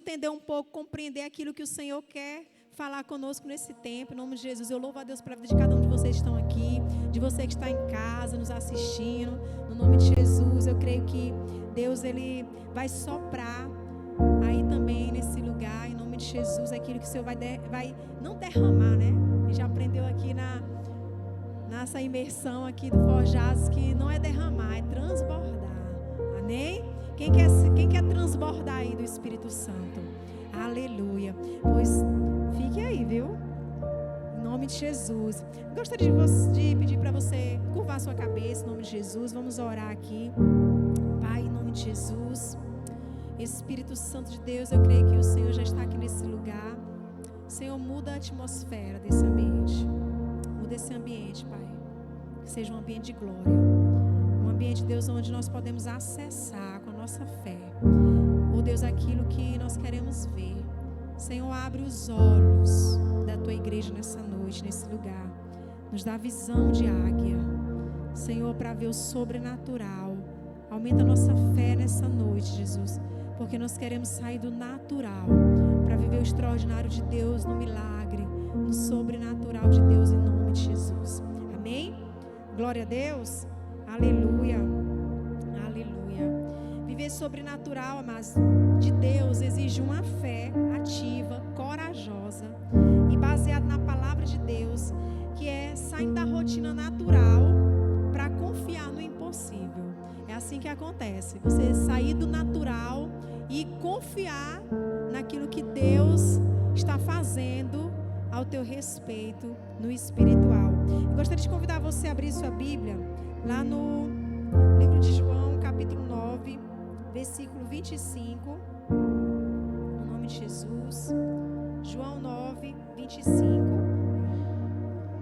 entender um pouco, compreender aquilo que o Senhor quer falar conosco nesse tempo. Em nome de Jesus, eu louvo a Deus pela vida de cada um de vocês que estão aqui, de você que está em casa, nos assistindo. No nome de Jesus, eu creio que Deus, Ele vai soprar aí também nesse lugar. Em nome de Jesus, aquilo que o Senhor vai não derramar, né? A gente já aprendeu aqui nessa imersão aqui do Forjados que não é derramar, é transbordar. Amém? Quem quer transbordar aí do Espírito Santo? Aleluia. Pois fique aí, viu? Em nome de Jesus. Gostaria de pedir para você curvar sua cabeça em nome de Jesus. Vamos orar aqui. Pai, em nome de Jesus. Espírito Santo de Deus, eu creio que o Senhor já está aqui nesse lugar. Senhor, muda a atmosfera desse ambiente. Muda esse ambiente, Pai. Que seja um ambiente de glória. Um ambiente, Deus, onde nós podemos acessar com a nossa fé. Oh Deus, aquilo que nós queremos ver. Senhor, abre os olhos da Tua igreja nessa noite, nesse lugar. Nos dá visão de águia. Senhor, para ver o sobrenatural. Aumenta a nossa fé nessa noite, Jesus. Porque nós queremos sair do natural para viver o extraordinário de Deus no milagre, no sobrenatural de Deus em nome de Jesus. Amém? Glória a Deus. Aleluia. Aleluia. Viver sobrenatural, amados, de Deus exige uma fé ativa, corajosa e baseada na palavra de Deus, que é saindo da rotina natural para confiar no impossível. É assim que acontece. Você sair do natural e confiar naquilo que Deus está fazendo ao teu respeito no espiritual. Eu gostaria de convidar você a abrir sua Bíblia lá no livro de João, capítulo 9, versículo 25. No nome de Jesus. João 9, 25.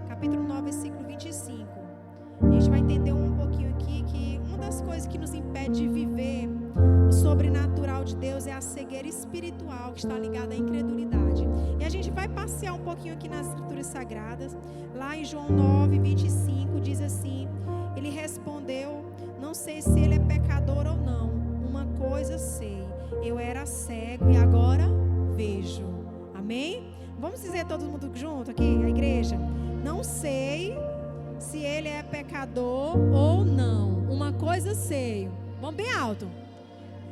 Capítulo 9, versículo 25. A gente vai entender um pouquinho aqui que uma das coisas que nos impede de viver o sobrenatural de Deus é a cegueira espiritual que está ligada à incredulidade. E a gente vai passear um pouquinho aqui nas Escrituras Sagradas. Lá em João 9, 25, diz assim: ele respondeu: não sei se ele é pecador ou não. Uma coisa sei, eu era cego e agora vejo. Amém? Vamos dizer todo mundo junto aqui, a igreja? Não sei se ele é pecador ou não. Uma coisa sei. Vamos bem alto.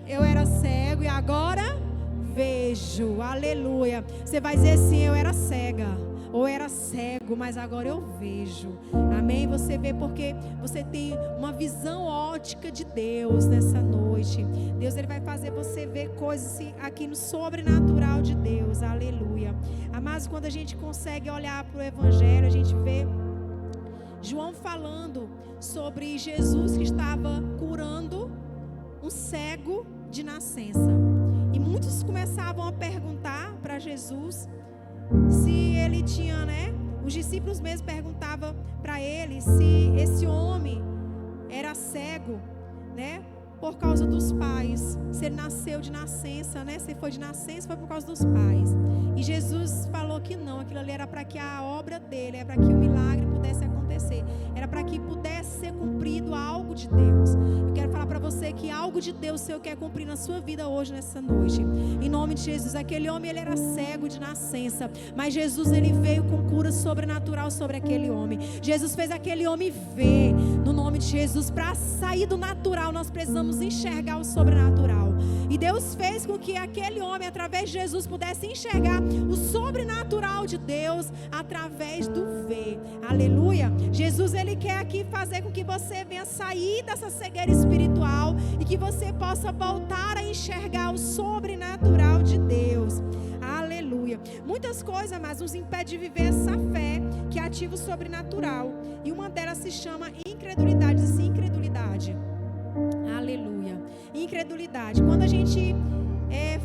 Eu era cego e agora vejo. Aleluia. Você vai dizer assim: eu era cega ou era cego, mas agora eu vejo. Amém? Você vê porque você tem uma visão ótica de Deus nessa noite. Deus, Ele vai fazer você ver coisas aqui no sobrenatural de Deus. Aleluia. Mas quando a gente consegue olhar para o Evangelho, a gente vê João falando sobre Jesus que estava curando um cego de nascença. E muitos começavam a perguntar para Jesus se ele tinha, os discípulos mesmo perguntavam para ele se esse homem era cego, por causa dos pais. Se ele nasceu de nascença, se foi de nascença, foi por causa dos pais. E Jesus falou que não, aquilo ali era para que a obra dele, era para que o milagre pudesse acontecer, era para que pudesse ser cumprido algo de Deus. Eu quero falar para você que algo de Deus o Senhor quer cumprir na sua vida hoje, nessa noite, em nome de Jesus. Aquele homem, ele era cego de nascença, mas Jesus, ele veio com cura sobrenatural sobre aquele homem. Jesus fez aquele homem ver, no nome de Jesus. Para sair do natural, nós precisamos enxergar o sobrenatural. E Deus fez com que aquele homem, através de Jesus, pudesse enxergar o sobrenatural de Deus através do ver. Aleluia. Jesus, ele quer aqui fazer com que você venha sair dessa cegueira espiritual e que você possa voltar a enxergar o sobrenatural de Deus. Aleluia. Muitas coisas, mas nos impede de viver essa fé que ativa o sobrenatural. E uma delas se chama incredulidade. Sim, incredulidade. Aleluia. Incredulidade. Quando a gente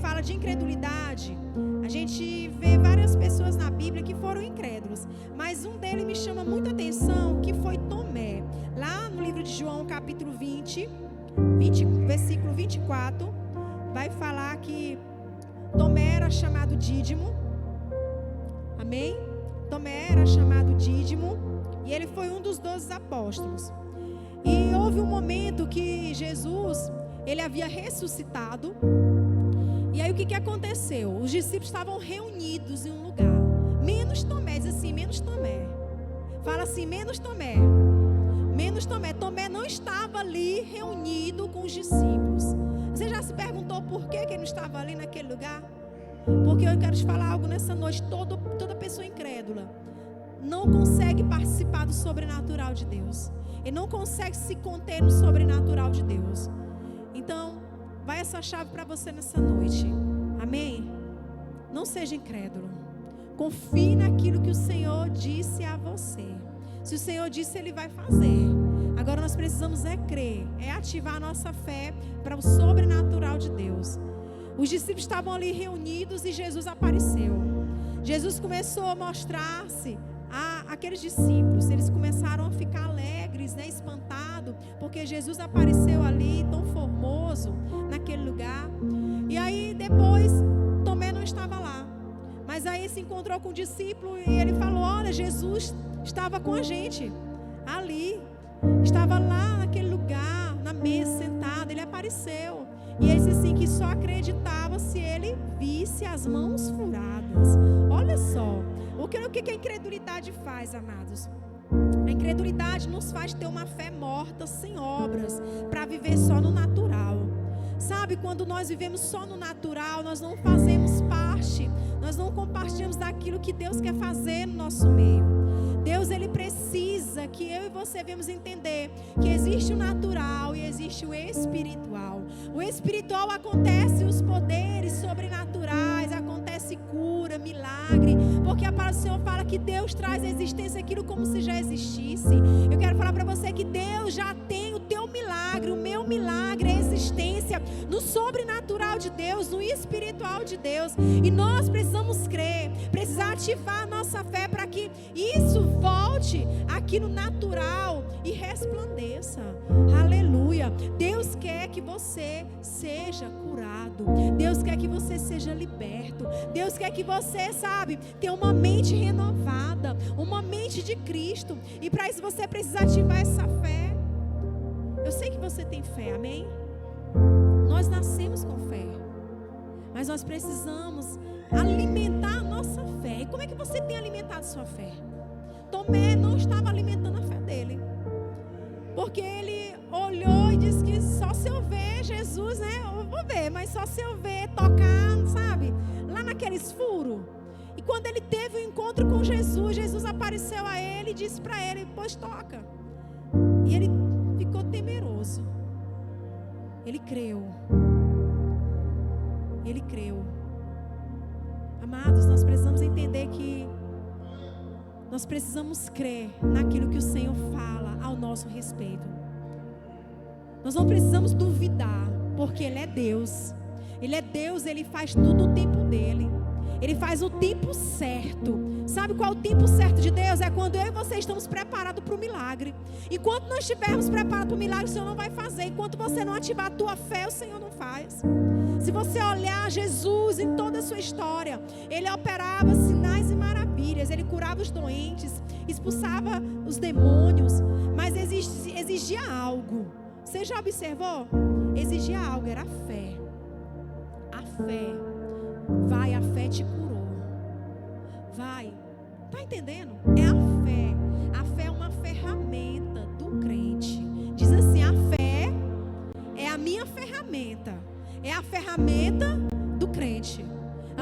fala de incredulidade, a gente vê várias pessoas na Bíblia que foram incrédulos, mas um deles me chama muita atenção, que foi Tomé. Lá no livro de João, capítulo 20, versículo 24, vai falar que Tomé era chamado Dídimo. Amém? Tomé era chamado Dídimo e ele foi um dos 12 apóstolos. E houve um momento que Jesus, ele havia ressuscitado. E aí aí o que aconteceu? Os discípulos estavam reunidos em um lugar. Menos Tomé, diz assim, menos Tomé. Fala assim, menos Tomé. Menos Tomé. Tomé não estava ali reunido com os discípulos. Você já se perguntou por que ele não estava ali naquele lugar? Porque eu quero te falar algo nessa noite. Toda pessoa incrédula não consegue participar do sobrenatural de Deus. Ele não consegue se conter no sobrenatural de Deus. Então, vai essa chave para você nessa noite. Amém? Não seja incrédulo. Confie naquilo que o Senhor disse a você. Se o Senhor disse, Ele vai fazer. Agora nós precisamos crer, ativar a nossa fé para o sobrenatural de Deus. Os discípulos estavam ali reunidos e Jesus apareceu. Jesus começou a mostrar-se àqueles discípulos. Eles começaram a ficar alegres, espantados, porque Jesus apareceu ali tão formoso naquele lugar. E aí depois Tomé não estava lá, mas aí se encontrou com o discípulo e ele falou: olha, Jesus estava com a gente ali, estava lá naquele lugar, na mesa, sentado. Ele apareceu. E ele disse assim, que só acreditava se ele visse as mãos furadas. Olha só, o que a incredulidade faz, amados? A incredulidade nos faz ter uma fé morta, sem obras, para viver só no natural. Sabe, quando nós vivemos só no natural, nós não fazemos parte, nós não compartilhamos daquilo que Deus quer fazer no nosso meio. Deus, Ele precisa que eu e você venhamos entender que existe o natural e existe o espiritual. O espiritual acontece os poderes sobrenaturais, acontece cura, milagre, porque a palavra do Senhor fala que Deus traz à existência aquilo como se já existisse. Eu quero falar para você que Deus já tem o teu milagre, o meu milagre, a existência no sobrenatural de Deus, no espiritual de Deus. E nós precisamos crer, precisar ativar a nossa fé para que isso volte aqui no natural e resplandeça. Aleluia. Deus quer que você seja curado. Deus quer que você seja liberto. Deus quer que você, tenha uma mente renovada, uma mente de Cristo. E para isso você precisa ativar essa fé. Eu sei que você tem fé, amém? Nós nascemos com fé, mas nós precisamos alimentar a nossa fé. E como é que você tem alimentado sua fé? Tomé não estava alimentando a fé dele, porque ele olhou e disse que só se eu ver Jesus, eu vou ver, mas só se eu ver, tocar, lá naqueles furos. E quando ele teve o encontro com Jesus, Jesus apareceu a ele e disse para ele: pois toca. E ele ficou temeroso. Ele creu. Ele creu. Amados, nós precisamos entender que nós precisamos crer naquilo que o Senhor fala ao nosso respeito. Nós não precisamos duvidar, porque Ele é Deus. Ele é Deus, Ele faz tudo o tempo dEle. Ele faz o tempo certo. Sabe qual é o tempo certo de Deus? É quando eu e você estamos preparados para o milagre. Enquanto nós estivermos preparados para o milagre, o Senhor não vai fazer. Enquanto você não ativar a tua fé, o Senhor não faz. Se você olhar Jesus em toda a sua história, Ele operava sinais e maravilhas. Ele curava os doentes, expulsava os demônios. Mas exigia algo. Você já observou? Exigia algo, era a fé. A fé. Vai, a fé te curou. Vai. Está entendendo? É a fé. A fé é uma ferramenta do crente. Diz assim, a fé é a minha ferramenta. É a ferramenta do crente.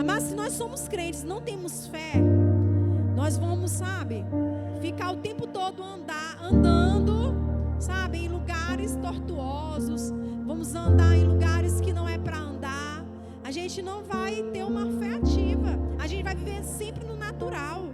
Mas se nós somos crentes, não temos fé, nós vamos, ficar o tempo todo andando, em lugares tortuosos. Vamos andar em lugares que não é para andar. A gente não vai ter uma fé ativa. A gente vai viver sempre no natural.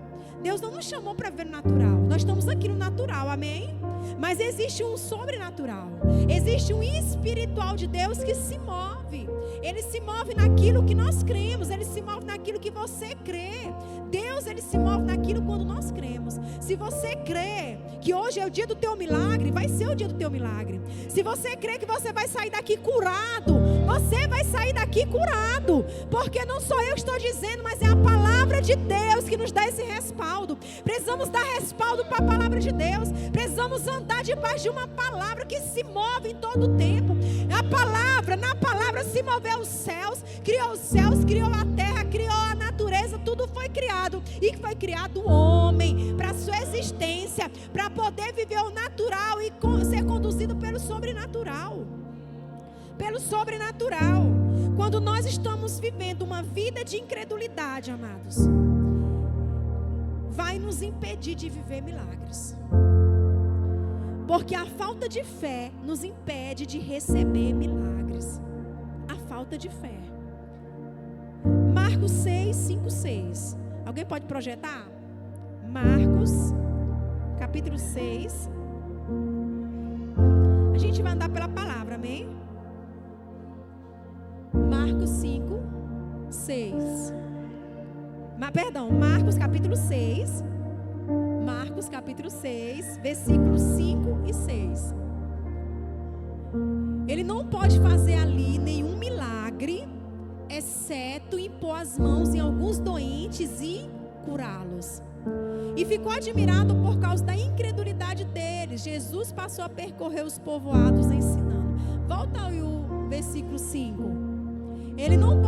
Deus não nos chamou para viver no natural. Nós estamos aqui no natural, amém? Mas existe um sobrenatural. Existe um espiritual de Deus que se move. Ele se move naquilo que nós cremos. Ele se move naquilo que você crê. Deus, Ele se move naquilo quando nós cremos. Se você crê que hoje é o dia do teu milagre, vai ser o dia do teu milagre. Se você crê que você vai sair daqui curado, você vai sair daqui curado. Porque não sou eu que estou dizendo, mas é a palavra de Deus que nos dá esse respaldo. Precisamos dar respaldo para a palavra de Deus. Precisamos andar debaixo de uma palavra que se move em todo o tempo. Na palavra se moveu os céus, criou a terra, criou a natureza, tudo foi criado. E foi criado o homem para a sua existência, para poder viver o natural e ser conduzido pelo sobrenatural. Pelo sobrenatural. Quando nós estamos vivendo uma vida de incredulidade, amados, vai nos impedir de viver milagres. Porque a falta de fé nos impede de receber milagres. A falta de fé. Marcos 6, 5, 6. Alguém pode projetar? Marcos, capítulo 6. A gente vai andar pela palavra, amém? Marcos 5, 6. Marcos capítulo 6. Marcos capítulo 6, versículos 5 e 6. Ele não pode fazer ali nenhum milagre, exceto impor as mãos em alguns doentes e curá-los. E ficou admirado por causa da incredulidade deles. Jesus passou a percorrer os povoados ensinando. Volta aí o versículo 5. Ele não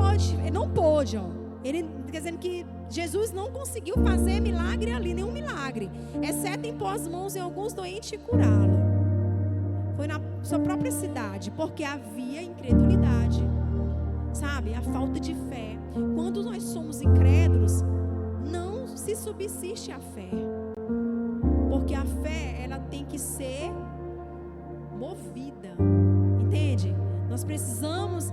pôde, ó. Ele quer dizer que Jesus não conseguiu fazer milagre ali, nenhum milagre, exceto impor as mãos em alguns doentes e curá-lo. Foi na sua própria cidade, porque havia incredulidade, sabe? A falta de fé. Quando nós somos incrédulos, não se subsiste a fé, porque a fé, ela tem que ser movida, entende? Nós precisamos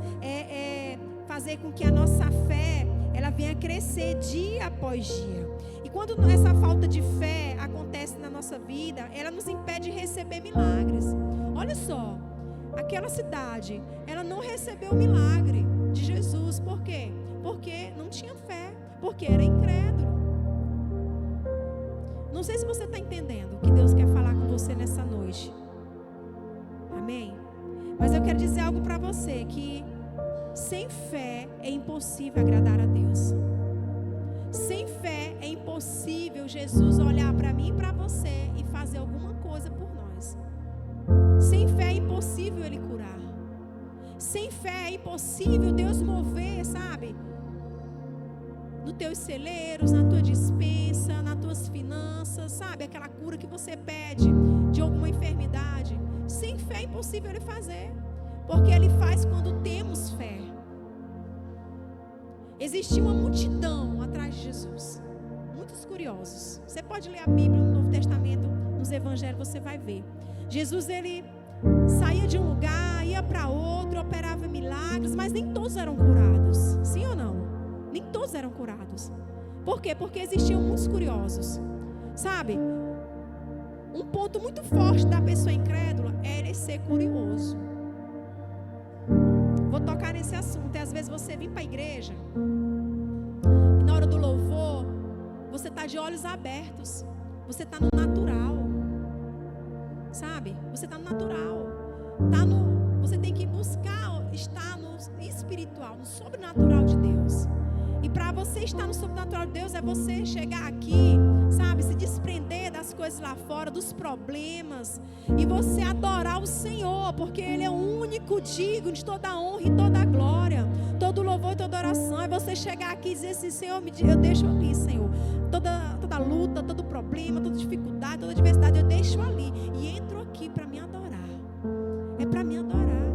fazer com que a nossa fé ela venha crescer dia após dia. E quando essa falta de fé acontece na nossa vida, ela nos impede de receber milagres. Olha só, aquela cidade, ela não recebeu o milagre de Jesus. Por quê? Porque não tinha fé, porque era incrédulo. Não sei se você está entendendo o que Deus quer falar com você nessa noite. Amém? Mas eu quero dizer algo para você, que sem fé é impossível agradar a Deus. Sem fé é impossível Jesus olhar para mim e para você e fazer alguma coisa por nós. Sem fé é impossível Ele curar. Sem fé é impossível Deus mover, sabe? Nos teus celeiros, na tua despensa, nas tuas finanças, sabe? Aquela cura que você pede de alguma enfermidade. Sem fé é impossível Ele fazer. Porque Ele faz quando temos fé. Existia uma multidão atrás de Jesus. Muitos curiosos. Você pode ler a Bíblia no Novo Testamento, nos Evangelhos, você vai ver. Jesus, Ele saía de um lugar, ia para outro, operava milagres, mas nem todos eram curados. Sim ou não? Nem todos eram curados. Por quê? Porque existiam muitos curiosos. Sabe? Um ponto muito forte da pessoa incrédula é ele ser curioso. Vou tocar nesse assunto. E às vezes você vem para a igreja e na hora do louvor você está de olhos abertos. Você está no natural. Sabe? Você está no natural. Você tem que buscar estar no espiritual, no sobrenatural de Deus. E para você estar no sobrenatural de Deus é você chegar aqui, sabe, se desprender das coisas lá fora, dos problemas, e você adorar o Senhor, porque Ele é o único digno de toda a honra e toda a glória, todo louvor e toda oração. É você chegar aqui e dizer assim: Senhor, eu deixo ali, Senhor, toda luta, todo problema, toda dificuldade, toda adversidade, eu deixo ali e entro aqui para me adorar. É para me adorar.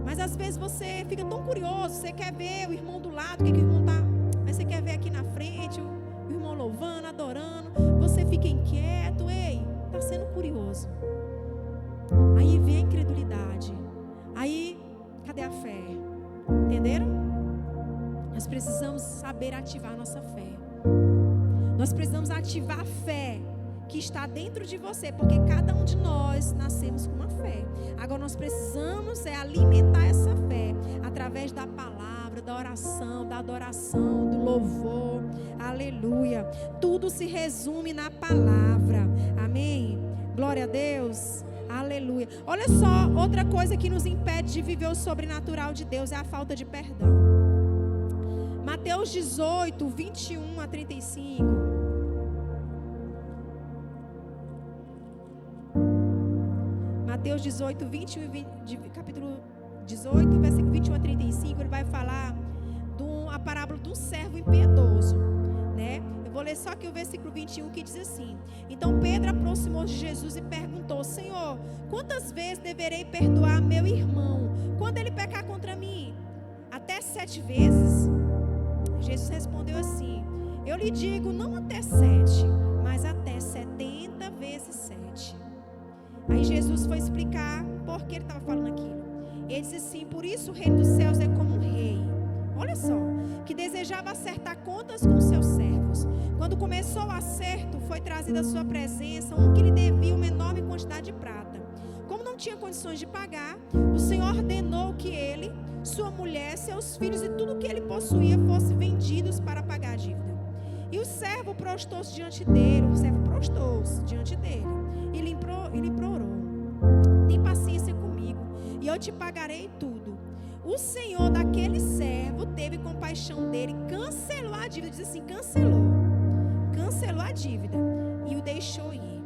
Mas às vezes você fica tão curioso, você quer ver o irmão do lado, o que o irmão está. Aí você quer ver aqui na frente o irmão louvando, adorando. Você fica inquieto. Ei, está sendo curioso. Aí vem a incredulidade. Aí, cadê a fé? Entenderam? Nós precisamos saber ativar a nossa fé. Nós precisamos ativar a fé que está dentro de você, porque cada um de nós nascemos com uma fé. Agora nós precisamos alimentar essa fé através da palavra, da oração, da adoração, do louvor. Aleluia. Aleluia. Tudo se resume na palavra. Amém. Glória a Deus. Aleluia. Olha só, outra coisa que nos impede de viver o sobrenatural de Deus é a falta de perdão. Mateus 18, 21 a 35. Mateus 18, 21, capítulo 18, versículo 21 a 35, ele vai falar a parábola do servo impiedoso, né? Eu vou ler só aqui o versículo 21 que diz assim: Então Pedro aproximou-se de Jesus e perguntou: Senhor, quantas vezes deverei perdoar meu irmão quando ele pecar contra mim? Até 7 vezes? Jesus respondeu assim: Eu lhe digo, não até 7, mas até 70 vezes 7. Aí Jesus foi explicar por que ele estava falando aquilo. Ele disse assim: Por isso o reino dos céus é como um rei, olha só, que desejava acertar contas com seus servos. Quando começou o acerto, foi trazido à sua presença um que lhe devia uma enorme quantidade de prata. Como não tinha condições de pagar, o Senhor ordenou que ele, sua mulher, seus filhos e tudo o que ele possuía fossem vendidos para pagar a dívida. E o servo prostou-se diante dele, e lhe implorou: Tem paciência comigo, e eu te pagarei tudo. O Senhor daquele servo teve compaixão dele, cancelou a dívida, diz assim, cancelou a dívida e o deixou ir.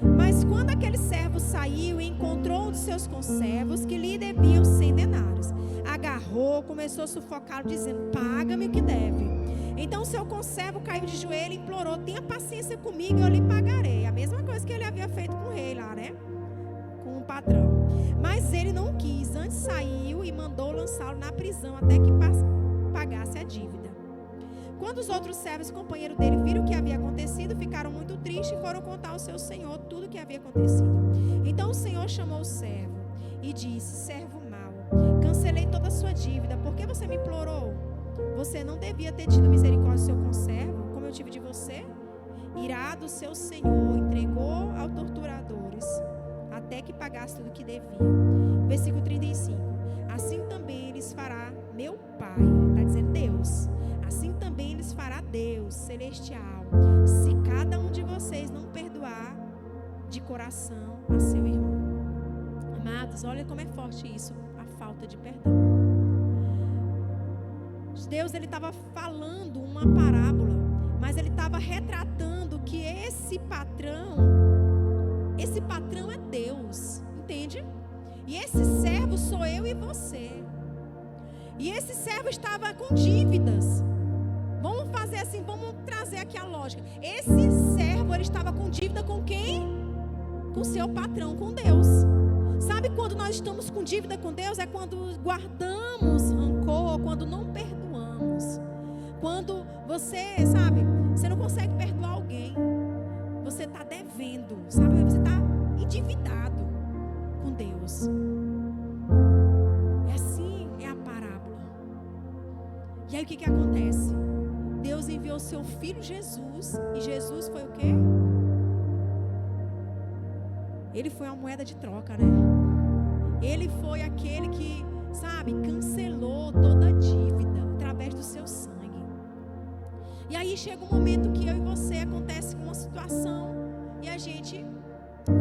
Mas quando aquele servo saiu e encontrou um dos seus conservos que lhe deviam 100 denários, agarrou, começou a sufocá-lo, dizendo: Paga-me o que deve. Então seu conservo caiu de joelho e implorou: Tenha paciência comigo e eu lhe pagarei. A mesma coisa que ele havia feito com o rei lá, né? Com o patrão. Mas ele não quis, antes saiu e mandou lançá-lo na prisão até que pagasse a dívida. Quando os outros servos, companheiros dele, viram o que havia acontecido, ficaram muito tristes e foram contar ao seu senhor tudo o que havia acontecido. Então o senhor chamou o servo e disse: Servo mau, cancelei toda a sua dívida, por que você me implorou? Você não devia ter tido misericórdia do seu conservo, como eu tive de você? Irado, seu senhor entregou aos torturadores até que pagasse tudo o que devia. Versículo 35. Assim também lhes fará meu Pai, está dizendo Deus, assim também lhes fará Deus celestial, se cada um de vocês não perdoar de coração a seu irmão. Amados, olha como é forte isso, a falta de perdão. Deus, ele estava falando uma parábola, mas ele estava retratando que esse patrão é Deus, entende? E esse servo sou eu e você. E esse servo estava com dívidas. Vamos fazer assim, vamos trazer aqui a lógica. Esse servo, ele estava com dívida com quem? Com seu patrão, com Deus. Sabe quando nós estamos com dívida com Deus? É quando guardamos rancor, quando não perdoamos. Quando você, sabe, você não consegue perdoar alguém. Você está devendo, sabe? Você está endividado com Deus. É assim, é a parábola. E aí o que acontece? Deus enviou seu filho Jesus. E Jesus foi o quê? Ele foi uma moeda de troca, né? Ele foi aquele que, sabe, cancelou toda a dívida através do seu sangue. E aí chega um momento que eu e você acontece uma situação e a gente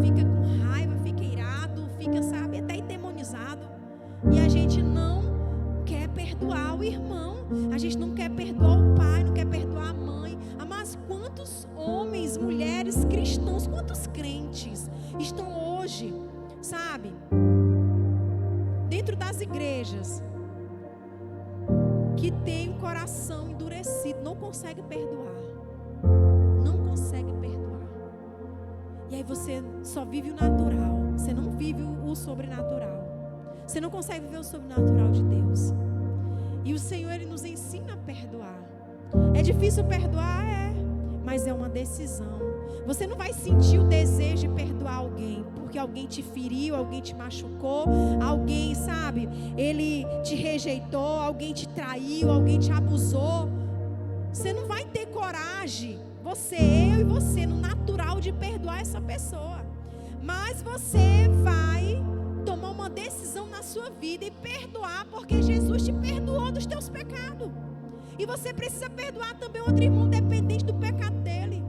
fica com raiva, fica irado, fica, sabe, até endemonizado. E a gente não quer perdoar o irmão, a gente não quer perdoar o pai, não quer perdoar a mãe. Mas quantos homens, mulheres, cristãos, quantos crentes estão hoje, sabe, dentro das igrejas, que tem o coração endurecido, não consegue perdoar. Não consegue perdoar. E aí você só vive o natural, você não vive o sobrenatural. Você não consegue viver o sobrenatural de Deus. E o Senhor, Ele nos ensina a perdoar. É difícil perdoar? É, mas é uma decisão. Você não vai sentir o desejo de perdoar alguém porque alguém te feriu, alguém te machucou, alguém, sabe, ele te rejeitou, alguém te traiu, alguém te abusou. Você não vai ter coragem, eu e você, no natural, de perdoar essa pessoa. Mas você vai tomar uma decisão na sua vida e perdoar, porque Jesus te perdoou dos teus pecados. E você precisa perdoar também outro irmão dependente do pecado dele.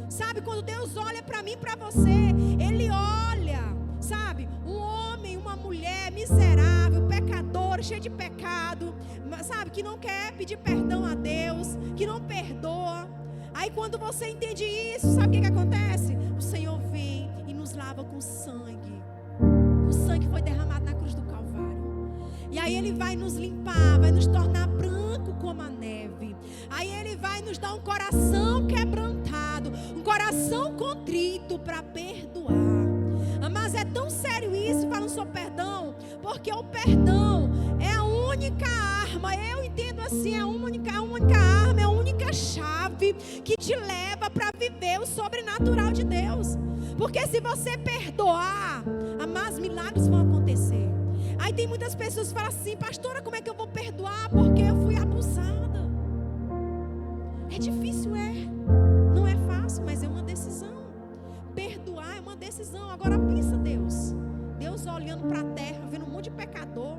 Sabe, quando Deus olha para mim, para você, Ele olha, sabe, um homem, uma mulher miserável, pecador, cheio de pecado, sabe, que não quer pedir perdão a Deus, que não perdoa. Aí quando você entende isso, sabe o que acontece? O Senhor vem e nos lava com sangue. O sangue foi derramado na cruz do Calvário. E aí Ele vai nos limpar, vai nos tornar branco como a neve. Aí Ele vai nos dar um coração quebrantado, um coração contrito para perdoar. Mas é tão sério isso, falando sobre perdão, porque o perdão é a única arma, eu entendo assim, é a única arma, é a única chave que te leva para viver o sobrenatural de Deus. Porque se você perdoar, mas milagres vão acontecer. Aí tem muitas pessoas que falam assim: pastora, como é que eu vou perdoar? Porque eu fui abusada. É difícil, não é fácil, mas é uma decisão. Perdoar é uma decisão. Agora pensa Deus olhando para a terra, vendo um monte de pecador,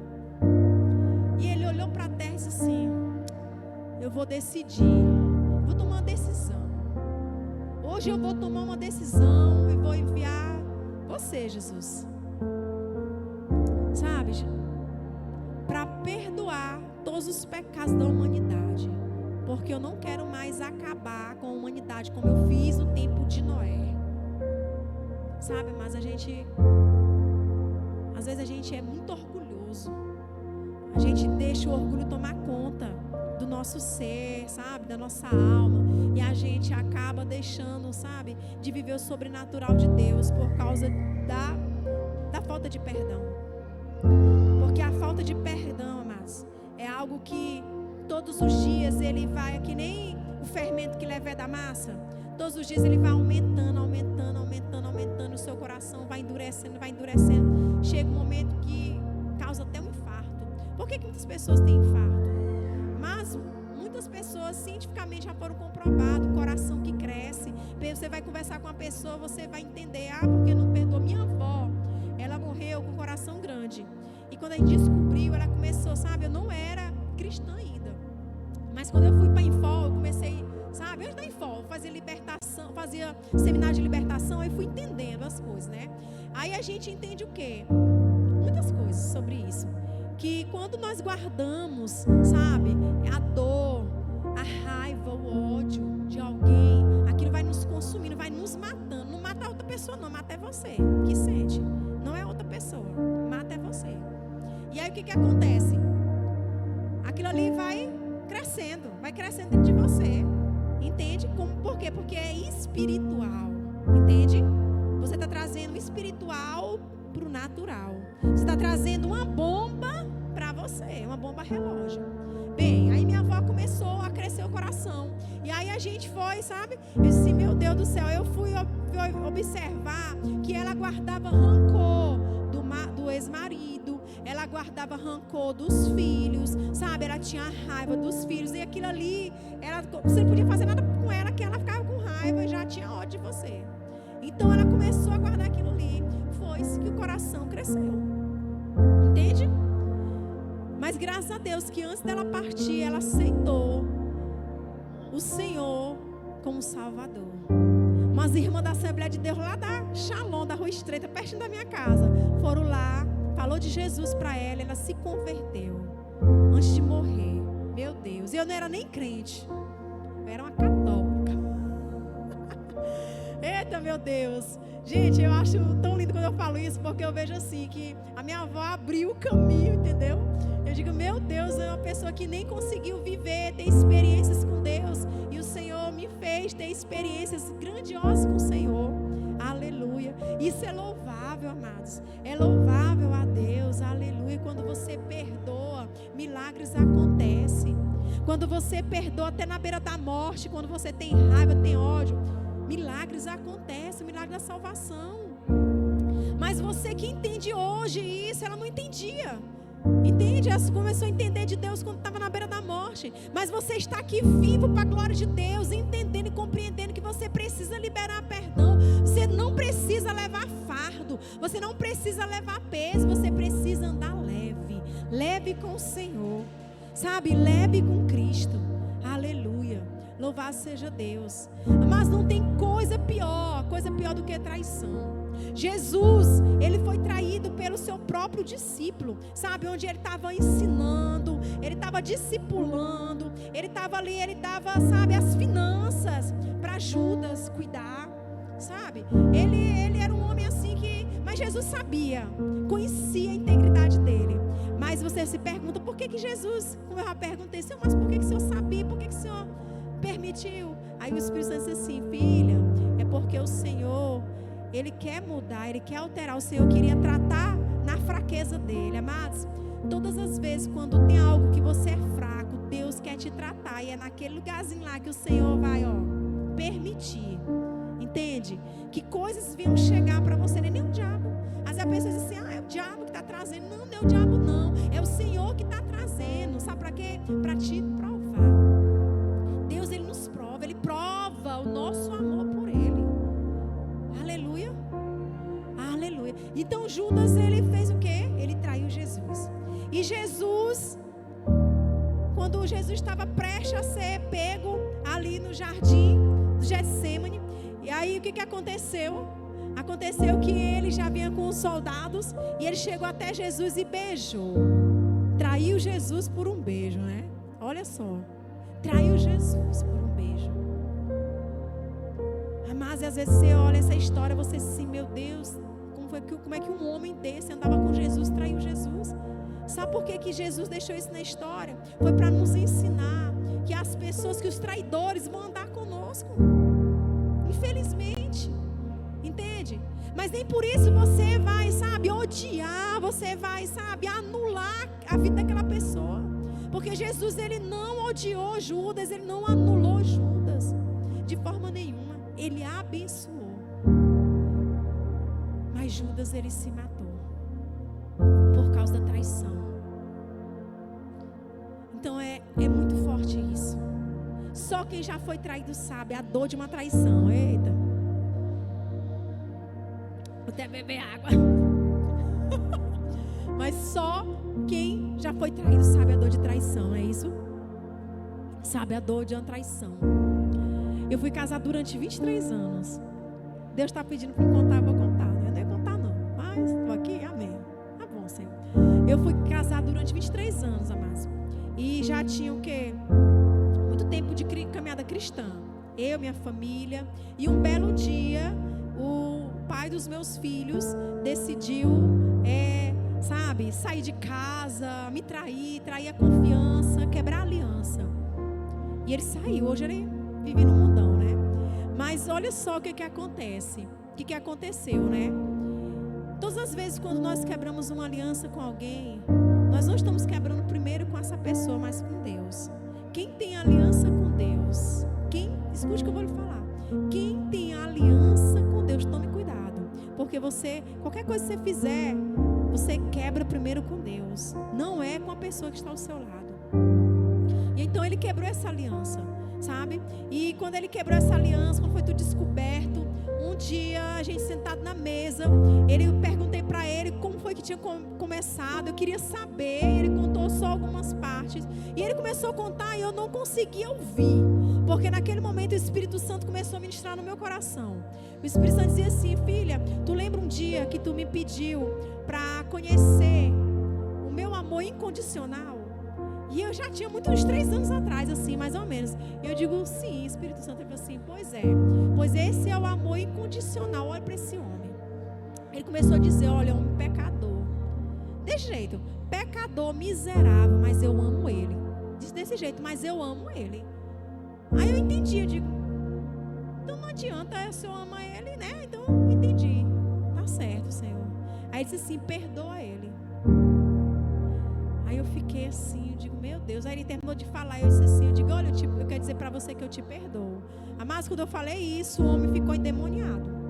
e Ele olhou para a terra e disse assim: eu vou decidir, vou tomar uma decisão. Hoje eu vou tomar uma decisão e vou enviar você, Jesus, sabe, para perdoar todos os pecados da humanidade, porque eu não quero mais acabar com a humanidade como eu fiz no tempo de Noé. Sabe, mas às vezes a gente é muito orgulhoso. A gente deixa o orgulho tomar conta do nosso ser, sabe, da nossa alma. E a gente acaba deixando, sabe, de viver o sobrenatural de Deus por causa da falta de perdão. Porque a falta de perdão, amados, é algo que todos os dias ele vai, que nem o fermento que leva da massa. Todos os dias ele vai aumentando, aumentando, aumentando, aumentando. O seu coração vai endurecendo, vai endurecendo. Chega um momento que causa até um infarto. Por que muitas pessoas têm infarto? Mas muitas pessoas cientificamente já foram comprovadas. O coração que cresce. Você vai conversar com uma pessoa, você vai entender: porque não perdoou. Minha avó, ela morreu com o coração grande. E quando a gente descobriu, ela começou, sabe, eu não era cristã ainda. Mas quando eu fui para a Infol, eu comecei, sabe, antes da Infol, fazia libertação, fazia seminário de libertação, aí fui entendendo as coisas, né? Aí a gente entende o quê? Muitas coisas sobre isso. Que quando nós guardamos, sabe, a dor, a raiva, o ódio de alguém, aquilo vai nos consumindo, vai nos matando. Não mata a outra pessoa, não, mata é você que sente. Não é outra pessoa, mata é você. E aí o que acontece? Aquilo ali vai crescendo dentro de você. Entende? Por quê? Porque é espiritual. Entende? Você está trazendo o espiritual para o natural. Você está trazendo uma bomba para você, uma bomba relógio. Bem, aí minha avó começou a crescer o coração. E aí a gente foi, sabe? Eu disse: meu Deus do céu, eu fui observar que ela guardava rancor do ex-marido. Ela guardava rancor dos filhos, sabe? Ela tinha raiva dos filhos. E aquilo ali, você não podia fazer nada com ela, que ela ficava com raiva e já tinha ódio de você. Então ela começou a guardar aquilo ali. Foi-se que o coração cresceu. Entende? Mas graças a Deus que antes dela partir, ela aceitou o Senhor como Salvador. Umas irmãs da Assembleia de Deus lá da Shalom, da Rua Estreita, pertinho da minha casa, foram lá, falou de Jesus para ela, ela se converteu antes de morrer. Meu Deus, eu não era nem crente, eu era uma católica. Eita, meu Deus. Gente, eu acho tão lindo quando eu falo isso, porque eu vejo assim, que a minha avó abriu o caminho, entendeu? Eu digo: meu Deus, é uma pessoa que nem conseguiu viver, ter experiências com Deus, e o Senhor me fez ter experiências grandiosas com o Senhor. Aleluia. Isso é louvável, amados. É louvável a Deus. Aleluia. Quando você perdoa, milagres acontecem. Quando você perdoa até na beira da morte, quando você tem raiva, tem ódio, milagres acontecem, milagre da salvação. Mas você que entende hoje isso, ela não entendia. Entende? Ela começou a entender de Deus quando estava na beira da morte. Mas você está aqui vivo para a glória de Deus, entendendo e compreendendo que você precisa liberar perdão. Você não precisa levar fardo, você não precisa levar peso, você precisa andar leve. Leve com o Senhor, sabe? Leve com Cristo. Aleluia. Louvado seja Deus. Mas não tem coisa pior do que traição. Jesus, ele foi traído pelo seu próprio discípulo, sabe, onde ele estava ensinando, ele estava discipulando, ele estava ali, ele dava, sabe, as finanças para Judas cuidar, sabe, ele era um homem assim que, mas Jesus sabia, conhecia a integridade dele. Mas você se pergunta, por que Jesus, como eu já perguntei, Senhor, mas por que o Senhor sabia, por que o Senhor permitiu? Aí o Espírito Santo disse assim, filha, é porque o Senhor, Ele quer mudar, Ele quer alterar. O Senhor queria tratar na fraqueza dele. Amados, todas as vezes quando tem algo que você é fraco, Deus quer te tratar. E é naquele lugarzinho lá que o Senhor vai, permitir. Entende? Que coisas venham chegar para você, não é nem o diabo. Às vezes a pessoa diz assim, é o diabo que está trazendo. Não, não é o diabo não. É o Senhor que está trazendo. Sabe para quê? Para te provar. Deus, Ele nos prova. Ele prova o nosso amor por Ele. Aleluia. Aleluia. Então Judas, ele fez o quê? Ele traiu Jesus. E Jesus, quando Jesus estava prestes a ser pego ali no jardim do Getsêmani, e aí o que aconteceu? Aconteceu que ele já vinha com os soldados e ele chegou até Jesus e beijou. Traiu Jesus por um beijo, né? Olha só. Traiu Jesus por um beijo. Mas às vezes você olha essa história, você diz assim, meu Deus, como é que um homem desse andava com Jesus, traiu Jesus? Sabe por que Jesus deixou isso na história? Foi para nos ensinar que as pessoas, que os traidores vão andar conosco. Infelizmente. Entende? Mas nem por isso você vai, sabe, odiar, você vai, sabe, anular a vida daquela pessoa. Porque Jesus, ele não odiou Judas, ele não anulou Judas de forma nenhuma. Ele abençoou. Mas Judas, ele se matou por causa da traição. Então é muito forte isso. Só quem já foi traído sabe a dor de uma traição. Eita. Vou até beber água. Mas só quem já foi traído sabe a dor de traição, é isso? Sabe a dor de uma traição. Eu fui casada durante 23 anos. Deus está pedindo para eu contar, eu vou contar. Eu não ia contar não, mas estou aqui, amém. Tá bom, Senhor. Eu fui casada durante 23 anos, amados. E já tinha o quê? Muito tempo de caminhada cristã. Eu, minha família. E um belo dia, o pai dos meus filhos decidiu, sabe, sair de casa, me trair a confiança, quebrar a aliança. E ele saiu. Hoje ele vive no mundão, né? Mas olha só o que acontece. O que aconteceu, né? Todas as vezes quando nós quebramos uma aliança com alguém, nós não estamos quebrando primeiro com essa pessoa, mas com Deus. Quem tem aliança com Deus, escute o que eu vou lhe falar. Quem tem aliança com Deus, tome cuidado. Porque qualquer coisa que você fizer, você quebra primeiro com Deus. Não é com a pessoa que está ao seu lado. E então ele quebrou essa aliança, sabe? E quando ele quebrou essa aliança, quando foi tudo descoberto, um dia a gente sentado na mesa, eu perguntei para ele como foi que tinha começado. Eu queria saber. Ele contou só algumas partes e ele começou a contar e eu não conseguia ouvir, porque naquele momento o Espírito Santo começou a ministrar no meu coração. O Espírito Santo dizia assim: filha, tu lembra um dia que tu me pediu para conhecer o meu amor incondicional? E eu já tinha uns 3 anos atrás, assim, mais ou menos. E eu digo, sim, Espírito Santo. Ele falou assim, pois é. Pois esse é o amor incondicional. Olha para esse homem. Ele começou a dizer, olha, é um pecador. Desse jeito, pecador, miserável, mas eu amo ele. Disse desse jeito, mas eu amo ele. Aí eu entendi, eu digo, então não adianta, se eu amo ele, né? Então eu entendi. Tá certo, Senhor. Aí ele disse assim, perdoa ele. Aí eu fiquei assim, eu digo, meu Deus. Aí ele terminou de falar, eu disse assim, eu digo, olha, eu quero dizer para você que eu te perdoo. Mas quando eu falei isso, o homem ficou endemoniado.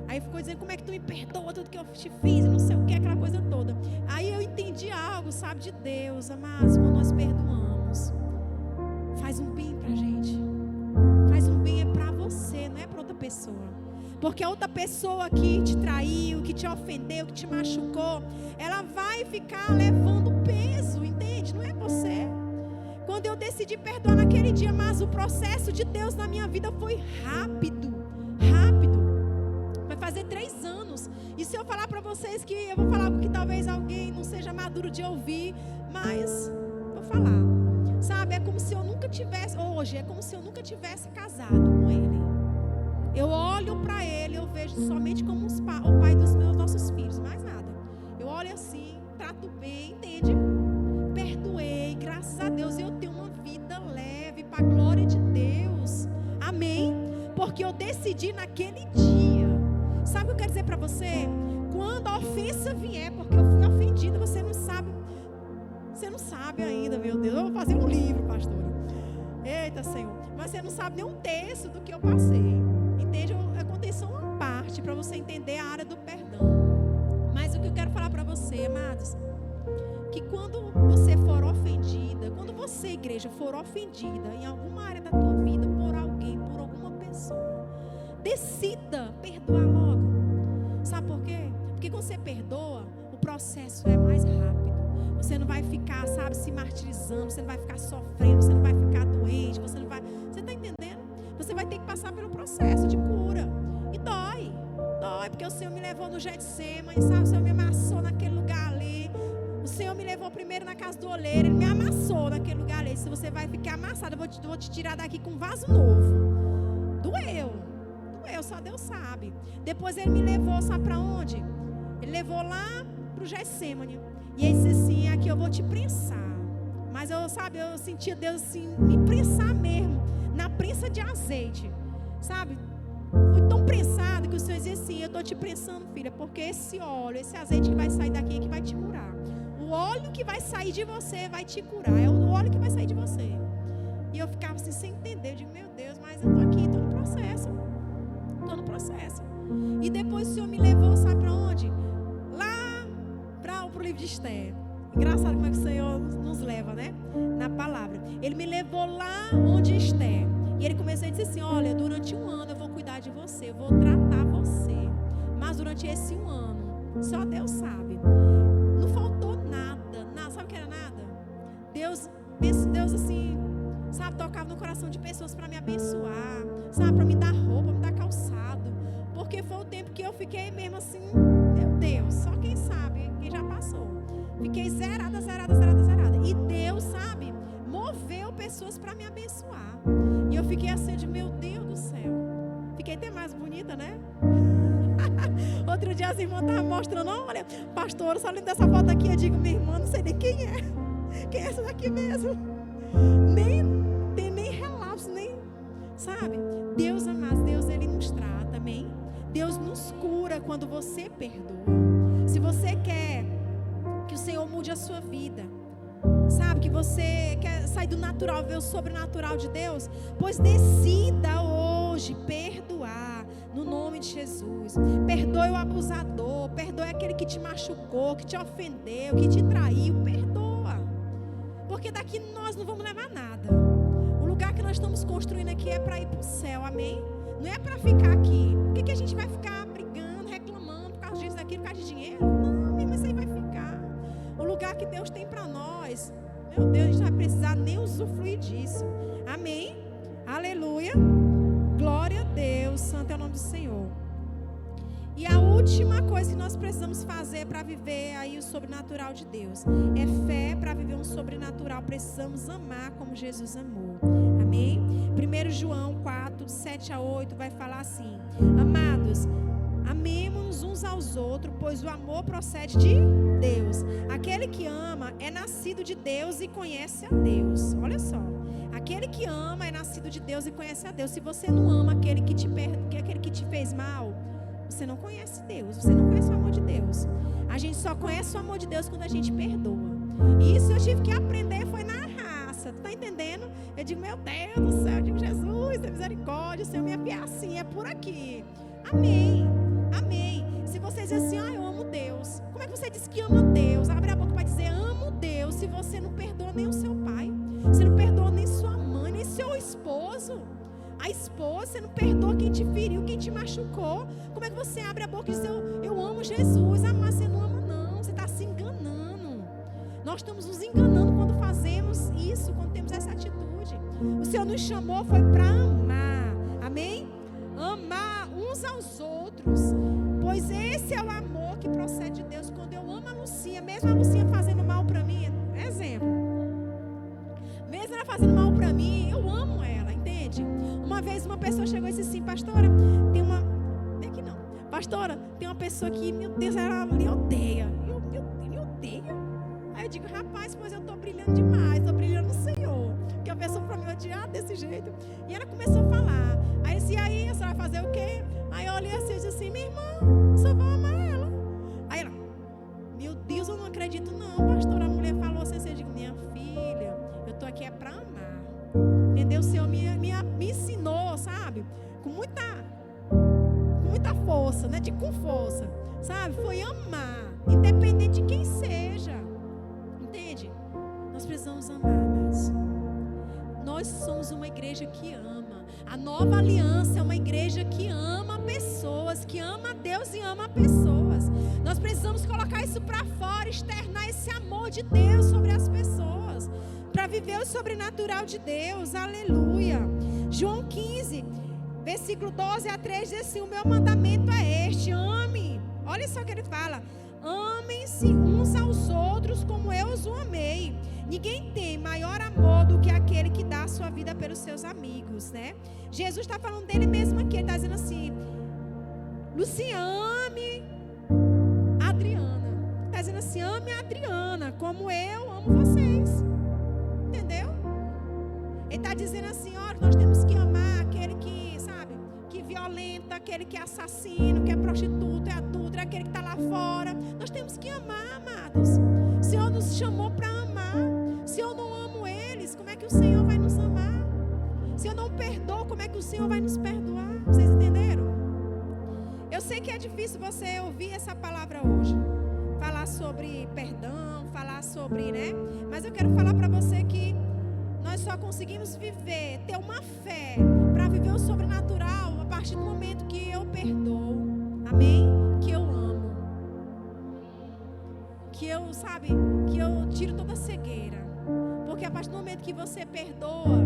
Aí ficou dizendo, como é que tu me perdoa tudo que eu te fiz, não sei o que, aquela coisa toda. Aí eu entendi algo, sabe, de Deus. Amados, quando nós perdoamos, faz um bem pra gente. Faz um bem é pra você, não é pra outra pessoa. Porque a outra pessoa que te traiu, que te ofendeu, que te machucou, ela vai ficar levando peso, entende? Não é você. Quando eu decidi perdoar naquele dia, mas o processo de Deus na minha vida foi rápido, rápido. Vai fazer 3 anos. E se eu falar para vocês que eu vou falar algo que talvez alguém não seja maduro de ouvir, mas vou falar. Sabe, é como se eu nunca tivesse, hoje é como se eu nunca tivesse casado com ele. Eu olho para ele, eu vejo somente como o pai dos nossos filhos, mais nada. Eu olho assim, trato bem, entende? Perdoei, graças a Deus eu tenho uma vida leve para a glória de Deus. Amém? Porque eu decidi naquele dia. Sabe o que eu quero dizer para você? Quando a ofensa vier, porque eu fui ofendida, você não sabe ainda, meu Deus. Eu vou fazer um livro, pastora. Eita, Senhor. Mas você não sabe nem um terço do que eu passei. Entende? Eu contei só uma parte para você entender a área do perdão. Mas o que eu quero falar para você, amados, que quando você for ofendida, quando você, igreja, for ofendida em alguma área da tua vida por alguém, por alguma pessoa, decida perdoar logo. Sabe por quê? Porque quando você perdoa, o processo é mais rápido. Você não vai ficar, sabe, se martirizando, você não vai ficar sofrendo, você não vai ficar doente, você está entendendo? Você vai ter que passar pelo processo de cura. E dói, porque o Senhor me levou no Getsemane, sabe, o Senhor me amassou naquele lugar ali. O Senhor me levou primeiro na casa do oleiro, Ele me amassou naquele lugar ali. Se você vai ficar amassado, eu vou te tirar daqui com um vaso novo. Doeu, só Deus sabe. Depois Ele me levou, sabe para onde? Ele levou lá para o Getsemane. E Ele disse assim, aqui eu vou te prensar. Mas eu sentia Deus assim, me prensar mesmo, na prensa de azeite. Sabe? Fui tão prensado que o Senhor dizia assim, eu estou te prensando, filha, porque esse óleo, esse azeite que vai sair daqui é que vai te curar. O óleo que vai sair de você vai te curar. É o óleo que vai sair de você. E eu ficava assim, sem entender. Eu digo, meu Deus, mas eu estou aqui, estou no processo. E depois o Senhor me levou, sabe para onde? Lá para o livro de Esther. Engraçado como é que o Senhor nos leva, né? Na palavra. Ele me levou lá onde Esther. E Ele começou a dizer assim, olha, durante 1 ano eu vou cuidar de você, eu vou tratar você. Mas durante esse 1 ano, só Deus sabe. Não faltou nada. Sabe o que era nada? Deus assim, sabe, tocava no coração de pessoas para me abençoar, sabe, para me dar roupa, me dar calçado. Porque foi o tempo que eu fiquei mesmo assim, meu Deus, só quem sabe, quem já passou. Fiquei zerada. E Deus, sabe, moveu pessoas para me abençoar. E eu fiquei assim de, meu Deus do céu. Fiquei até mais bonita, né? Outro dia as irmãs estavam mostrando, olha, pastor, só lembro dessa foto aqui. Eu digo, minha irmã, não sei nem quem é. Quem é essa daqui mesmo? Nem relapso, nem, sabe? Deus, amados, Deus, Ele nos trata, amém? Deus nos cura quando você perdoa. Se você quer que o Senhor mude a sua vida, sabe, que você quer sair do natural, ver o sobrenatural de Deus, pois decida hoje perdoar, no nome de Jesus. Perdoe o abusador, perdoe aquele que te machucou, que te ofendeu, que te traiu, perdoa, porque daqui nós não vamos levar nada. O lugar que nós estamos construindo aqui é para ir para o céu, amém? Não é para ficar aqui. Por que a gente vai ficar brigando, reclamando por causa disso, daquilo, por causa de dinheiro? Não, mas isso aí vai ficar. O lugar que Deus tem para nós, meu Deus, a gente não vai precisar nem usufruir disso. Amém? Aleluia. Glória a Deus. Santo é o nome do Senhor. E a última coisa que nós precisamos fazer para viver aí o sobrenatural de Deus é fé. Para viver um sobrenatural, precisamos amar como Jesus amou. Amém? 1 João 4, 7 a 8 vai falar assim: amados, amemos-nos uns aos outros, pois o amor procede de Deus. Aquele que ama é nascido de Deus e conhece a Deus. Olha só, aquele que ama é nascido de Deus e conhece a Deus. Se você não ama aquele que te fez mal, você não conhece Deus, você não conhece o amor de Deus. A gente só conhece o amor de Deus quando a gente perdoa. E isso eu tive que aprender, foi na raça. Tu tá entendendo? Eu digo, meu Deus do céu, eu digo, Jesus, tem misericórdia, o Senhor me envia assim, é por aqui. Amém, amém. Se você diz assim, eu amo Deus, como é que você diz que ama Deus? Abre a boca para dizer, amo Deus, se você não perdoa nem o seu pai, você não perdoa nem sua mãe, nem seu esposo. A esposa, você não perdoa quem te feriu, quem te machucou. Como é que você abre a boca e diz, eu amo Jesus? Ah, mas você não ama não, você está se enganando. Nós estamos nos enganando quando fazemos isso, quando temos essa atitude. O Senhor nos chamou foi para amar. Amém? Amar uns aos outros. Pois esse é o amor que procede de Deus. Quando eu amo a Lucinha, mesmo a Lucinha fazendo mal para mim, exemplo, mesmo ela fazendo mal para mim, eu amo ela, entende? Uma vez uma pessoa chegou e disse assim: pastora, tem uma... Vem aqui não. Pastora, tem uma pessoa que, meu Deus, ela me odeia. Me odeia? Aí eu digo: rapaz, pois eu estou brilhando demais, estou brilhando no Senhor. Porque a pessoa para me odiar desse jeito. E ela começou a falar. Aí eu disse: e aí, a senhora vai fazer o quê? Aí eu olhei assim e disse assim: minha irmã, eu só vou amar ela. Aí ela: meu Deus, eu não acredito não, pastora. A mulher falou assim: eu digo: minha filha, eu estou aqui é para amar. Entendeu? O Senhor me ensinou, sabe? Com muita força, né? Com força, sabe? Foi amar, independente de quem seja. Entende? Nós precisamos amar, mas nós somos uma igreja que ama. A nova aliança é uma igreja que ama pessoas, que ama a Deus e ama pessoas. Nós precisamos colocar isso para fora, externar esse amor de Deus sobre as pessoas, para viver o sobrenatural de Deus. Aleluia. João 15, versículo 12 a 3 diz assim: o meu mandamento é este: ame. Olha só o que ele fala: amem-se uns aos outros como eu os amei. Ninguém tem maior amor do que aquele que dá a sua vida pelos seus amigos, né? Jesus está falando dele mesmo aqui. Ele está dizendo assim: Lucinha, ame a Adriana. Está dizendo assim: ame a Adriana como eu amo vocês. Entendeu? Ele está dizendo assim: olha, nós temos que amar aquele que, sabe, que violenta, aquele que é assassino, que é prostituto, é adúltero, aquele que está lá fora. Nós temos que amar, amados. O Senhor nos chamou para amar. Se eu não amo eles, como é que o Senhor vai nos amar? Se eu não perdoo, como é que o Senhor vai nos perdoar? Vocês entenderam? Eu sei que é difícil você ouvir essa palavra hoje, falar sobre perdão, falar sobre, né? Mas eu quero falar para você que nós só conseguimos viver, ter uma fé para viver o sobrenatural a partir do momento que eu perdoo. Amém? Que eu amo. Que eu, sabe, que eu tiro toda a cegueira. Porque a partir do momento que você perdoa,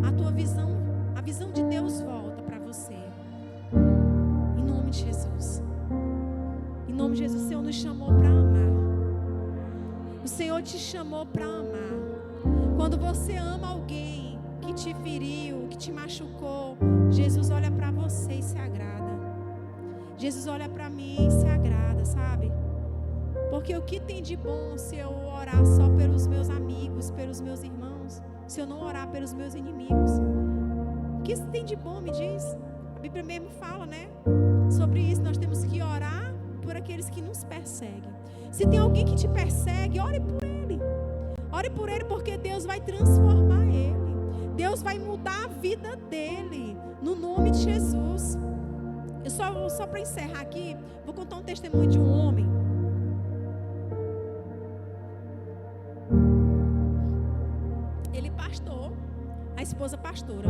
a tua visão, a visão de Deus volta para você. Em nome de Jesus. Em nome de Jesus, o Senhor nos chamou para amar. O Senhor te chamou para amar. Quando você ama alguém que te feriu, que te machucou, Jesus olha para você e se agrada. Jesus olha para mim e se agrada, sabe? Porque o que tem de bom se eu orar só pelos meus amigos, pelos meus irmãos, se eu não orar pelos meus inimigos? O que tem de bom, me diz? A Bíblia mesmo fala, né? Sobre isso, nós temos que orar por aqueles que nos perseguem. Se tem alguém que te persegue, ore por ele. Ore por ele, porque Deus vai transformar ele. Deus vai mudar a vida dele, no nome de Jesus. Eu só para encerrar aqui, vou contar um testemunho de um homem. Ele pastor, a esposa pastora.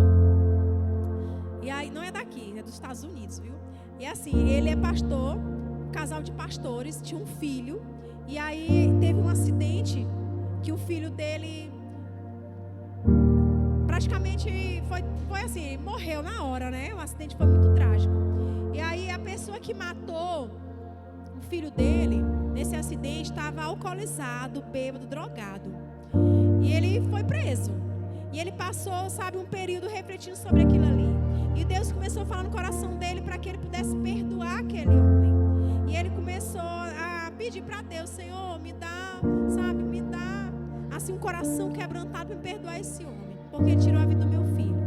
E aí, não é daqui, é dos Estados Unidos, viu? E assim, ele é pastor, casal de pastores, tinha um filho. E aí, teve um acidente que o filho dele praticamente foi assim, morreu na hora, né? O acidente foi muito trágico. E aí, a pessoa que matou o filho dele, nesse acidente, estava alcoolizado, bêbado, drogado. E ele foi preso. E ele passou, sabe, um período refletindo sobre aquilo ali. E Deus começou a falar no coração dele para que ele pudesse perdoar aquele homem. E ele começou a pedir para Deus: Senhor, me dá, sabe, me dá assim um coração quebrantado para me perdoar esse homem, porque ele tirou a vida do meu filho.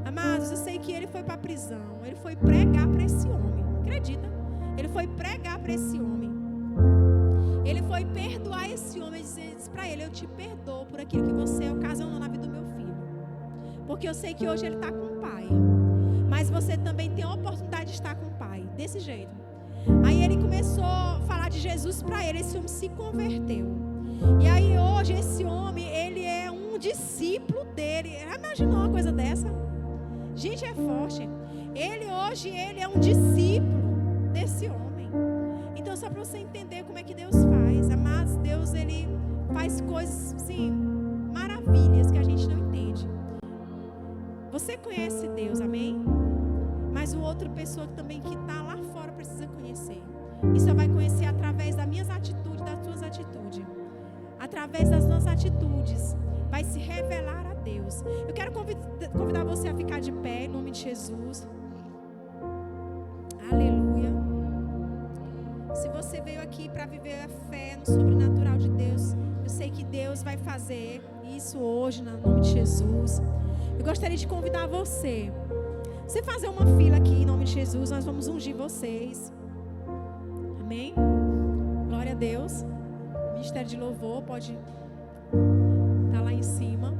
Amados, eu sei que ele foi para a prisão. Ele foi pregar para esse homem. Acredita? Ele foi pregar para esse homem. Ele foi perdoar esse homem e disse para ele: eu te perdoo por aquilo que você ocasionou na vida do meu filho. Porque eu sei que hoje ele está com o pai. Mas você também tem a oportunidade de estar com o pai. Desse jeito. Aí ele começou a falar de Jesus para ele. Esse homem se converteu. E aí hoje esse homem, ele é um discípulo dele. Imaginou uma coisa dessa? Gente, é forte. Hoje ele é um discípulo desse homem. Então, só para você entender como é que Deus faz. Amados, Deus, ele faz coisas, sim, maravilhas que a gente não entende. Você conhece Deus, amém? Mas o outra pessoa também que está lá fora precisa conhecer. E só vai conhecer através das minhas atitudes, das suas atitudes. Através das nossas atitudes, vai se revelar a Deus. Eu quero convidar você a ficar de pé, em nome de Jesus. Aleluia. Se você veio aqui para viver a fé no sobrenatural de Deus, eu sei que Deus vai fazer isso hoje, no nome de Jesus. Eu gostaria de convidar você fazer uma fila aqui, em nome de Jesus. Nós vamos ungir vocês. Amém? Glória a Deus. O ministério de louvor pode estar lá em cima.